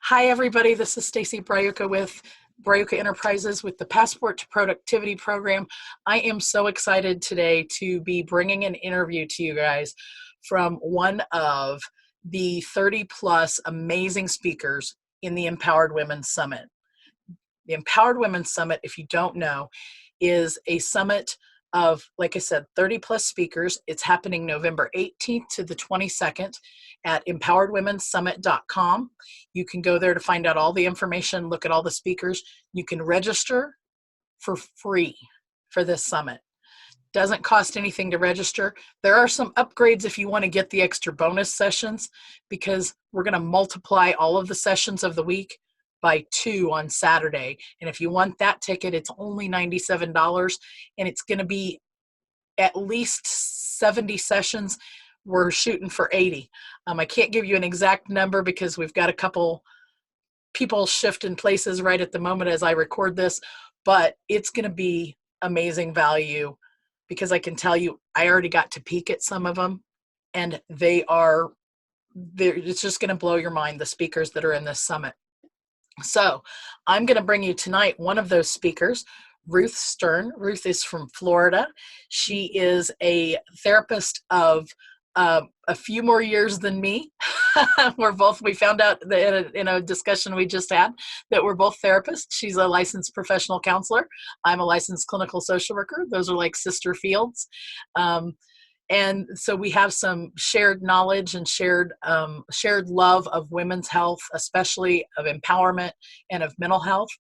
Hi, everybody. This is Stacy Brayuka with Brayuka Enterprises with the Passport to Productivity program. I am so excited today to be bringing an interview to you guys from one of the 30 plus amazing speakers in the Empowered Women Summit. The Empowered Women Summit, if you don't know, is a summit of, like I said, 30 plus speakers. It's happening November 18th to the 22nd at empoweredwomensummit.com. You can go there to find out all the information, look at all the speakers. You can register for free for this summit. Doesn't cost anything to register. There are some upgrades if you want to get the extra bonus sessions, because we're going to multiply all of the sessions of the week by 2 on Saturday. And if you want that ticket, it's only $97, and it's going to be at least 70 sessions. We're shooting for 80. I can't give you an exact number because we've got a couple people shifting places right at the moment as I record this, but it's going to be amazing value, because I can tell you, I already got to peek at some of them, and it's just going to blow your mind, the speakers that are in this summit. So I'm going to bring you tonight one of those speakers, Ruth Stern. Ruth is from Florida. She is a therapist of a few more years than me. We found out that in a discussion we just had that we're both therapists. She's a licensed professional counselor. I'm a licensed clinical social worker. Those are like sister fields. And so we have some shared knowledge and shared love of women's health, especially of empowerment and of mental health.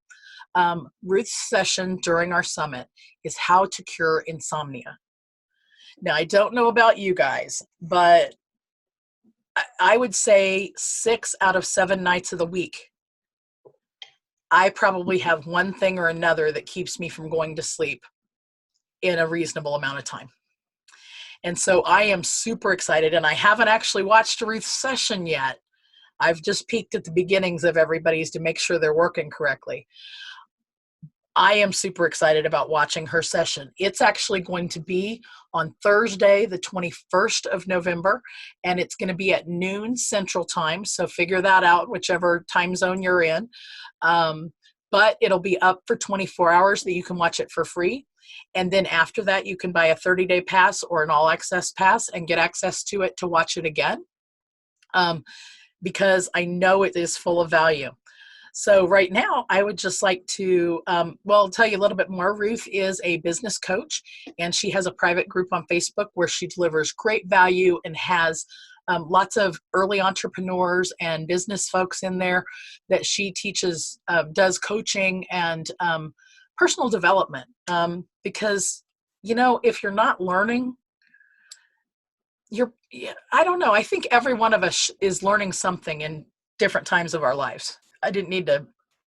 Ruth's session during our summit is how to cure insomnia. Now, I don't know about you guys, but I would say 6 out of 7 nights of the week, I probably have one thing or another that keeps me from going to sleep in a reasonable amount of time. And so I am super excited, and I haven't actually watched Ruth's session yet. I've just peeked at the beginnings of everybody's to make sure they're working correctly. I am super excited about watching her session. It's actually going to be on Thursday, the 21st of November, and it's going to be at noon Central Time. So figure that out, whichever time zone you're in. But it'll be up for 24 hours that you can watch it for free. And then after that, you can buy a 30-day pass or an all-access pass and get access to it to watch it again, because I know it is full of value. So right now, I would just like to, tell you a little bit more. Ruth is a business coach, and she has a private group on Facebook where she delivers great value and has lots of early entrepreneurs and business folks in there that she teaches, does coaching and personal development. Because, if you're not learning, I don't know. I think every one of us is learning something in different times of our lives. I didn't need to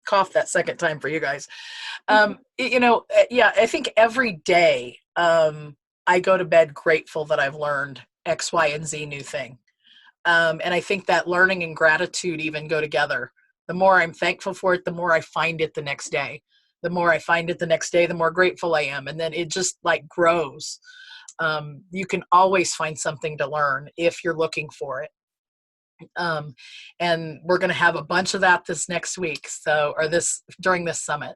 cough that second time for you guys. I think every day I go to bed grateful that I've learned X, Y, and Z new thing. And I think that learning and gratitude even go together. The more I'm thankful for it, the more I find it the next day. The more I find it the next day, the more grateful I am. And then it just like grows. You can always find something to learn if you're looking for it. And we're going to have a bunch of that this next week. During this summit.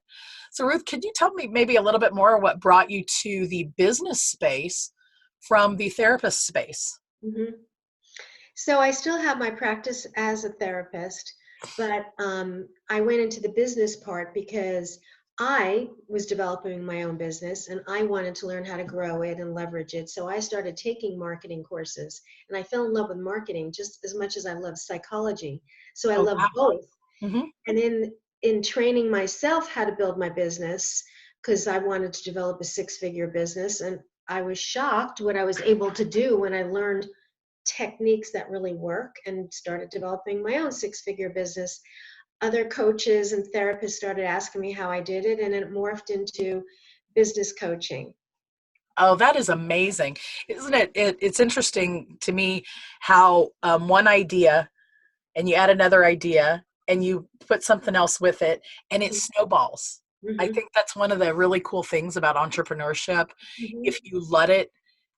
So Ruth, could you tell me maybe a little bit more what brought you to the business space from the therapist space? Mm-hmm. So I still have my practice as a therapist, but I went into the business part because I was developing my own business and I wanted to learn how to grow it and leverage it. So I started taking marketing courses, and I fell in love with marketing just as much as I love psychology. So I Oh, love wow. both. Mm-hmm. And in training myself how to build my business, because I wanted to develop a 6-figure business, and I was shocked what I was able to do when I learned techniques that really work and started developing my own 6-figure business. Other coaches and therapists started asking me how I did it, and it morphed into business coaching. Oh, that is amazing. Isn't it? It's interesting to me how one idea and you add another idea and you put something else with it and it snowballs. I Mm-hmm. think that's one of the really cool things about entrepreneurship. Mm-hmm. If you let it,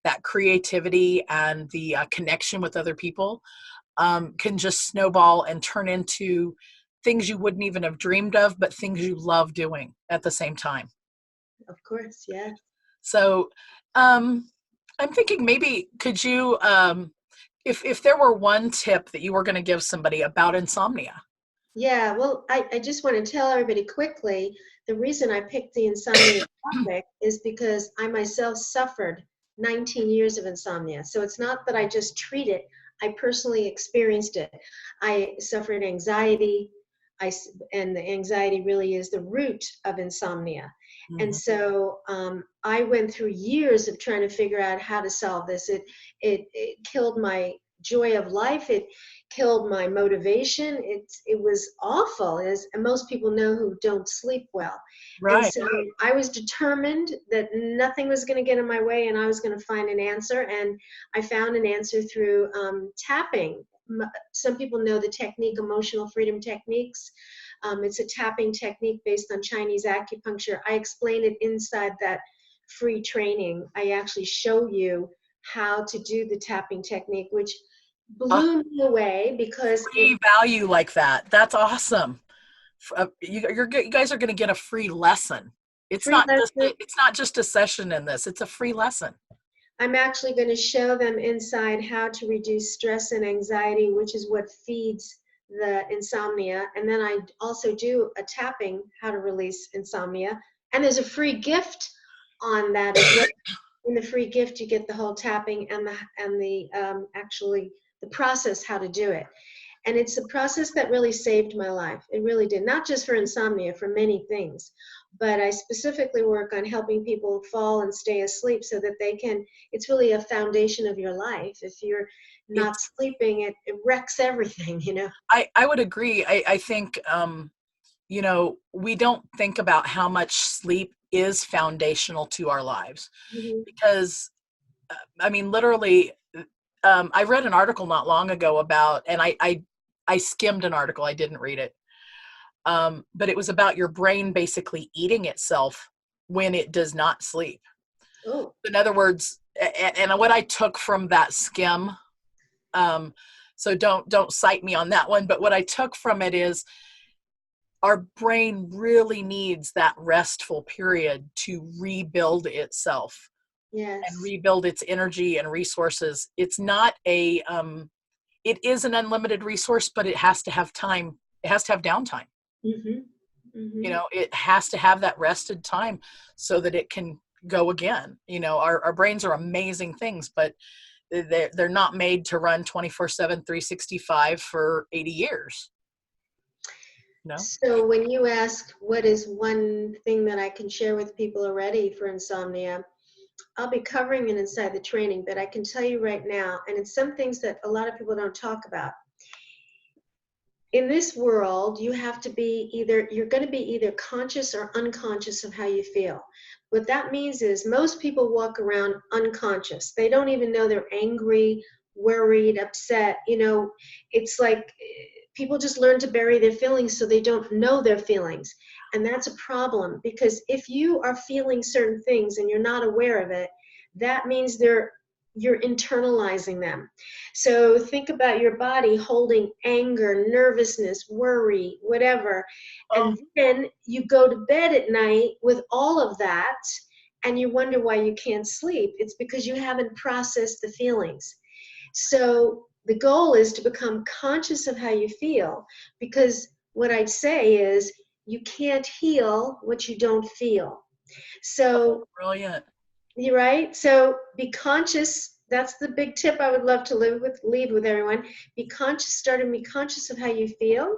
that creativity and the connection with other people can just snowball and turn into things you wouldn't even have dreamed of, but things you love doing at the same time. Of course, yeah. So I'm thinking maybe could you, if there were one tip that you were going to give somebody about insomnia. Yeah, well, I just want to tell everybody quickly, the reason I picked the insomnia topic is because I myself suffered 19 years of insomnia. So it's not that I just treat it, I personally experienced it. I suffered anxiety, and the anxiety really is the root of insomnia. And Mhm. so I went through years of trying to figure out how to solve this. It killed my joy of life. It killed my motivation. It was awful, as and most people know who don't sleep well. And Right. so I was determined that nothing was going to get in my way, and I was going to find an answer. And I found an answer through tapping. Some people know the technique, emotional freedom techniques. It's a tapping technique based on Chinese acupuncture. I explain it inside that free training. I actually show you how to do the tapping technique, which A blew me away because free value like that. That's awesome. You guys are going to get a free lesson. free lesson. It's not just a session in this. It's a free lesson. I'm actually going to show them inside how to reduce stress and anxiety, which is what feeds the insomnia. And then I also do a tapping, how to release insomnia. And there's a free gift on that as well. In the free gift, you get the whole tapping and the actually the process how to do it. And it's a process that really saved my life. It really did, not just for insomnia, for many things. But I specifically work on helping people fall and stay asleep so that they can, it's really a foundation of your life. If you're not It's sleeping, it wrecks everything, you know? I would agree. I think we don't think about how much sleep is foundational to our lives Mhm. because I mean literally I read an article not long ago about, and I skimmed an article, I didn't read it, but it was about your brain basically eating itself when it does not sleep. Oh, In other words, and what I took from that skim, um, so don't cite me on that one, but what I took from it is our brain really needs that restful period to rebuild itself and yes. rebuild its energy and resources. It's not a it is an unlimited resource, but it has to have time. It has to have downtime. Hmm. Hmm. It has to have that rested time so that it can go again. Our brains are amazing things, but they're not made to run 24/7, 365 for 80 years. No. So when you ask what is one thing that I can share with people already for insomnia, I'll be covering it inside the training, but I can tell you right now, and it's some things that a lot of people don't talk about. In this world, you have to be either, you're going to be either conscious or unconscious of how you feel. What that means is most people walk around unconscious. They don't even know they're angry, worried, upset. It's like people just learn to bury their feelings so they don't know their feelings. And that's a problem because if you are feeling certain things and you're not aware of it, that means you're internalizing them. So think about your body holding anger, nervousness, worry, whatever. Oh, And then you go to bed at night with all of that and you wonder why you can't sleep. It's because you haven't processed the feelings. So the goal is to become conscious of how you feel, because what I'd say is you can't heal what you don't feel. So brilliant. you're right. So be conscious. That's the big tip I would love to leave with everyone. Be conscious, start and be conscious of how you feel.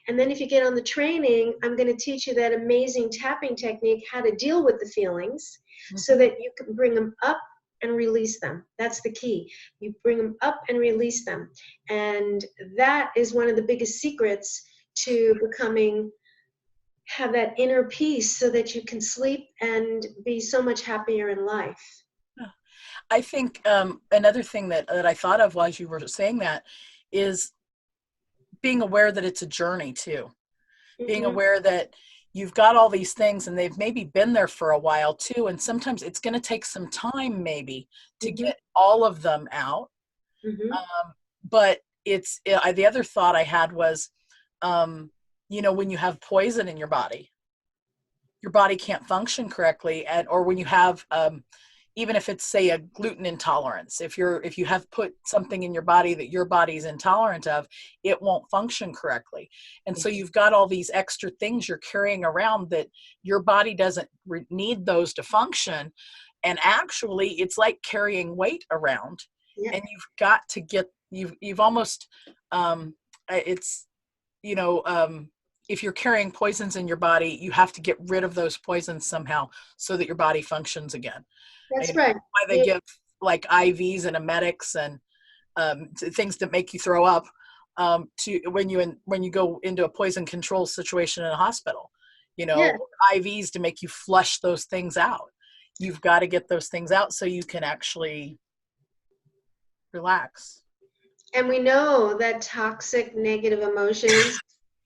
And then if you get on the training, I'm going to teach you that amazing tapping technique, how to deal with the feelings so Mhm. that you can bring them up and release them. That's the key. You bring them up and release them. And that is one of the biggest secrets to becoming, have that inner peace so that you can sleep and be so much happier in life. I think another thing that I thought of while you were saying that is being aware that it's a journey too. Being Hmm. aware that you've got all these things and they've maybe been there for a while too. And sometimes it's going to take some time maybe to Hmm. get all of them out. Hmm. But the other thought I had was, when you have poison in your body can't function correctly. And or when you have even if it's, say, a gluten intolerance, if you have put something in your body that your body's intolerant of, it won't function correctly. And so Yes. you've got all these extra things you're carrying around that your body doesn't need those to function. And actually it's like carrying weight around, Yeah. and you've got to get, you've almost it's you know if you're carrying poisons in your body, you have to get rid of those poisons somehow so that your body functions again. That's That's right. why they give like IVs and emetics and things that make you throw up, to when you go into a poison control situation in a hospital. Yeah. IVs to make you flush those things out. You've got to get those things out so you can actually relax. And we know that toxic negative emotions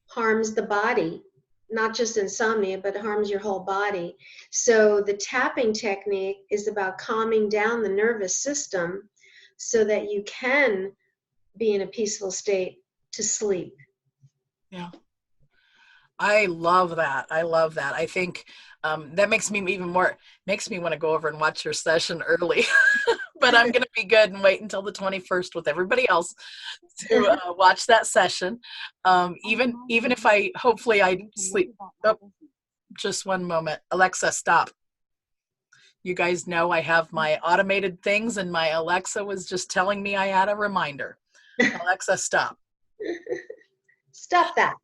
harms the body, not just insomnia, but harms your whole body. So the tapping technique is about calming down the nervous system so that you can be in a peaceful state to sleep. Yeah. I love that. I love that. I think that makes me want to go over and watch your session early. But I'm going to be good and wait until the 21st with everybody else to watch that session. Even if hopefully I sleep. Oh, just one moment. Alexa, stop. You guys know I have my automated things, and my Alexa was just telling me I had a reminder. Alexa, stop. Stop that.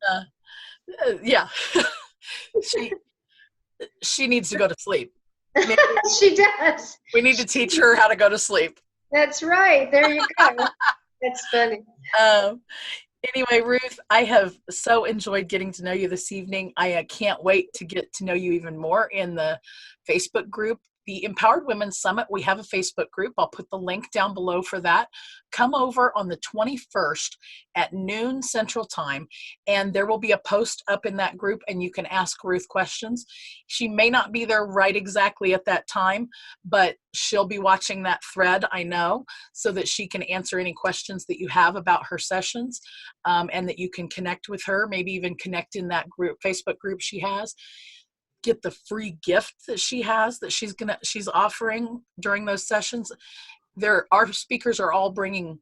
Yeah. she she needs to go to sleep. Maybe She does. we need to teach her how to go to sleep. That's right. There you go. That's funny. Um, anyway, Ruth, I have so enjoyed getting to know you this evening. I can't wait to get to know you even more in the Facebook group. The Empowered Women Summit, we have a Facebook group. I'll put the link down below for that. Come over on the 21st at noon Central Time, and there will be a post up in that group, and you can ask Ruth questions. She may not be there right exactly at that time, but she'll be watching that thread, I know, so that she can answer any questions that you have about her sessions, and that you can connect with her, maybe even connect in that group, Facebook group she has. Get the free gift that she has that she's offering during those sessions. Our speakers are all bringing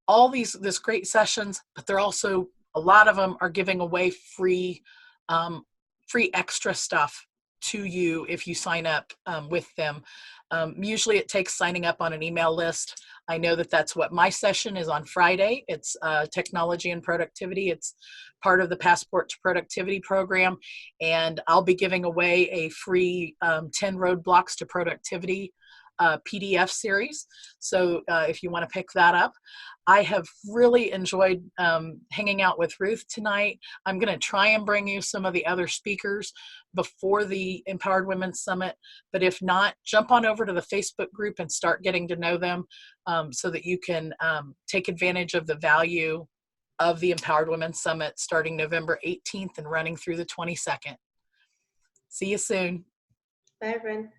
all this great sessions, but they're also, a lot of them are giving away free extra stuff to you if you sign up with them. Usually it takes signing up on an email list. I know that that's what my session is on Friday. It's technology and productivity. It's part of the Passport to Productivity program. And I'll be giving away a free 10 Roadblocks to Productivity PDF series. So if you want to pick that up. I have really enjoyed hanging out with Ruth tonight. I'm going to try and bring you some of the other speakers before the Empowered Women Summit. But if not, jump on over to the Facebook group and start getting to know them, so that you can take advantage of the value of the Empowered Women Summit starting November 18th and running through the 22nd. See you soon. Bye, everyone.